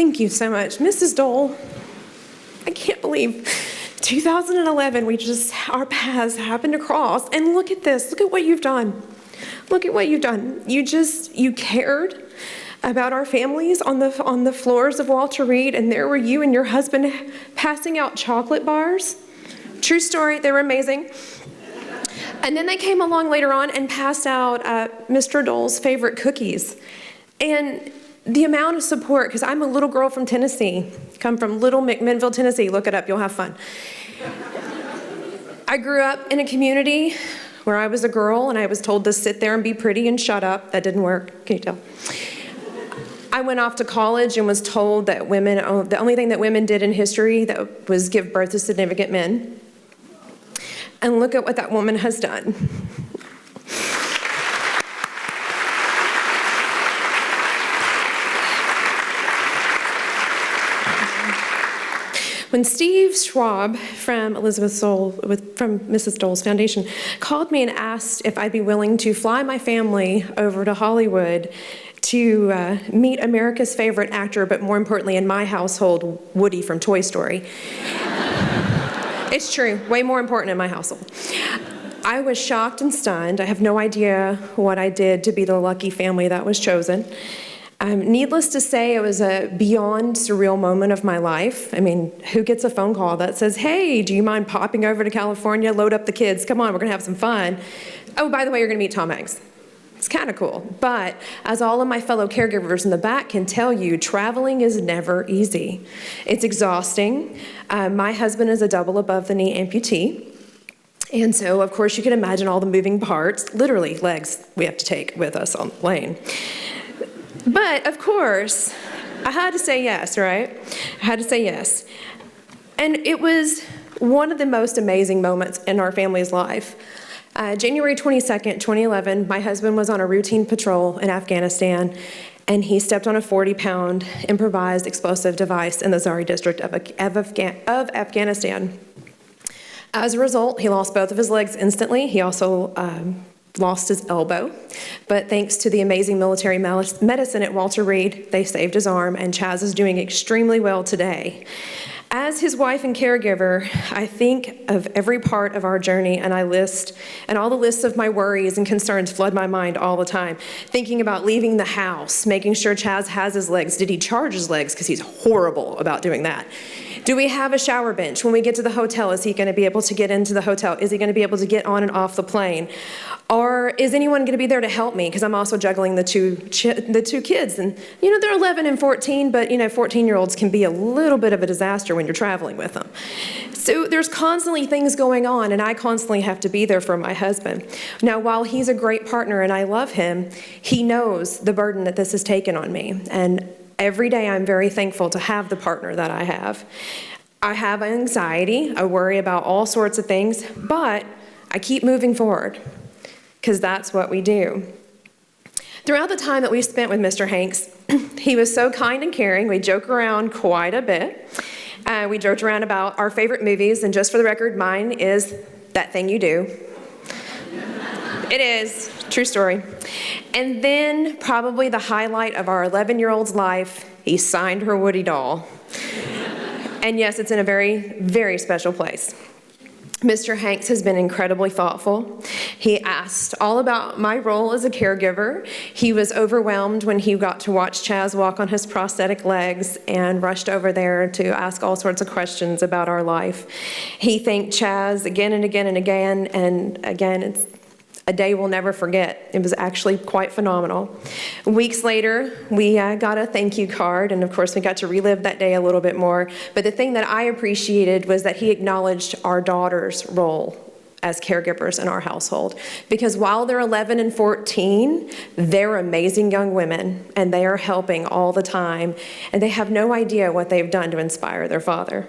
Thank you so much. Mrs. Dole, I can't believe 2011, our paths happened to cross. And look at this. Look at what you've done. Look at what you've done. You cared about our families on the floors of Walter Reed, and there were you and your husband passing out chocolate bars. True story, they were amazing. And then they came along later on and passed out Mr. Dole's favorite cookies. And the amount of support, because I'm a little girl from Tennessee, come from Little McMinnville, Tennessee. Look it up, you'll have fun. I grew up in a community where I was a girl and I was told to sit there and be pretty and shut up. That didn't work, can you tell? I went off to college and was told that the only thing that women did in history that was give birth to significant men. And look at what that woman has done. When Steve Schwab from Mrs. Dole's Foundation called me and asked if I'd be willing to fly my family over to Hollywood to meet America's favorite actor, but more importantly in my household, Woody from Toy Story. It's true, way more important in my household. I was shocked and stunned. I have no idea what I did to be the lucky family that was chosen. Needless to say, it was a beyond surreal moment of my life. I mean, who gets a phone call that says, hey, do you mind popping over to California, load up the kids, come on, we're gonna have some fun. Oh, by the way, you're gonna meet Tom Hanks. It's kind of cool, but as all of my fellow caregivers in the back can tell you, traveling is never easy. It's exhausting. My husband is a double above the knee amputee. And so, of course, you can imagine all the moving parts, literally legs we have to take with us on the plane. But, of course, I had to say yes, right? I had to say yes. And it was one of the most amazing moments in our family's life. January 22nd, 2011, my husband was on a routine patrol in Afghanistan, and he stepped on a 40-pound improvised explosive device in the Zari district of Afghanistan. As a result, he lost both of his legs instantly. He also lost his elbow, but thanks to the amazing military medicine at Walter Reed, they saved his arm, and Chaz is doing extremely well today. As his wife and caregiver, I think of every part of our journey, and all the lists of my worries and concerns flood my mind all the time. Thinking about leaving the house, making sure Chaz has his legs. Did he charge his legs? Because he's horrible about doing that. Do we have a shower bench? When we get to the hotel, is he going to be able to get into the hotel? Is he going to be able to get on and off the plane? Or is anyone going to be there to help me? Because I'm also juggling the two kids. And, they're 11 and 14, but, 14-year-olds can be a little bit of a disaster when you're traveling with them. So there's constantly things going on, and I constantly have to be there for my husband. Now, while he's a great partner and I love him, he knows the burden that this has taken on me. And every day I'm very thankful to have the partner that I have. I have anxiety, I worry about all sorts of things, but I keep moving forward, because that's what we do. Throughout the time that we spent with Mr. Hanks, he was so kind and caring. We joke around quite a bit. We joked around about our favorite movies, and just for the record, mine is That Thing You Do. It is, true story. And then probably the highlight of our 11-year-old's life, he signed her Woody doll. And yes, it's in a very, very special place. Mr. Hanks has been incredibly thoughtful. He asked all about my role as a caregiver. He was overwhelmed when he got to watch Chaz walk on his prosthetic legs and rushed over there to ask all sorts of questions about our life. He thanked Chaz again and again and again, and again, it's a day we'll never forget. It was actually quite phenomenal. Weeks later, we got a thank you card, and of course we got to relive that day a little bit more. But the thing that I appreciated was that he acknowledged our daughter's role as caregivers in our household. Because while they're 11 and 14, they're amazing young women, and they are helping all the time, and they have no idea what they've done to inspire their father.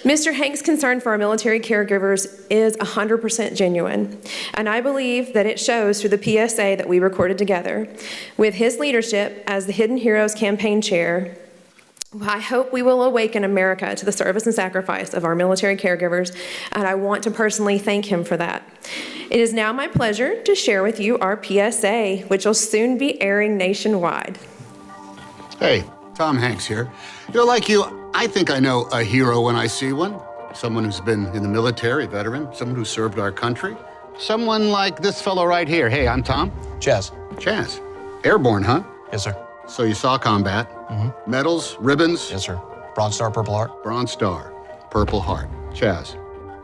Mr. Hanks' concern for our military caregivers is 100% genuine, and I believe that it shows through the PSA that we recorded together. With his leadership as the Hidden Heroes campaign chair, I hope we will awaken America to the service and sacrifice of our military caregivers, and I want to personally thank him for that. It is now my pleasure to share with you our PSA, which will soon be airing nationwide. Hey, Tom Hanks here. Like you, I think I know a hero when I see one. Someone who's been in the military, veteran, someone who served our country. Someone like this fellow right here. Hey, I'm Tom. Chaz. Chaz. Airborne, huh? Yes, sir. So you saw combat. Medals, ribbons. Yes, sir. Bronze Star, Purple Heart. Bronze Star, Purple Heart. Chaz,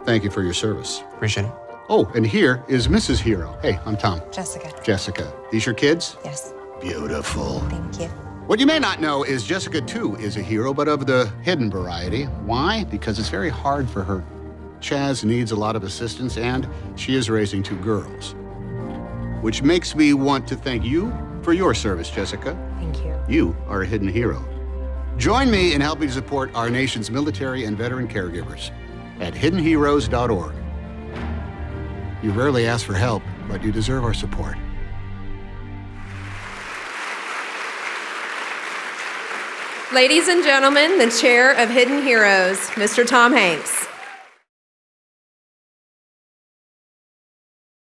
thank you for your service. Appreciate it. Oh, and here is Mrs. Hero. Hey, I'm Tom. Jessica. Jessica. These your kids? Yes. Beautiful. Thank you. What you may not know is Jessica, too, is a hero, but of the hidden variety. Why? Because it's very hard for her. Chaz needs a lot of assistance, and she is raising 2 girls. Which makes me want to thank you for your service, Jessica. Thank you. You are a hidden hero. Join me in helping to support our nation's military and veteran caregivers at hiddenheroes.org. You rarely ask for help, but you deserve our support. Ladies and gentlemen, the chair of Hidden Heroes, Mr. Tom Hanks.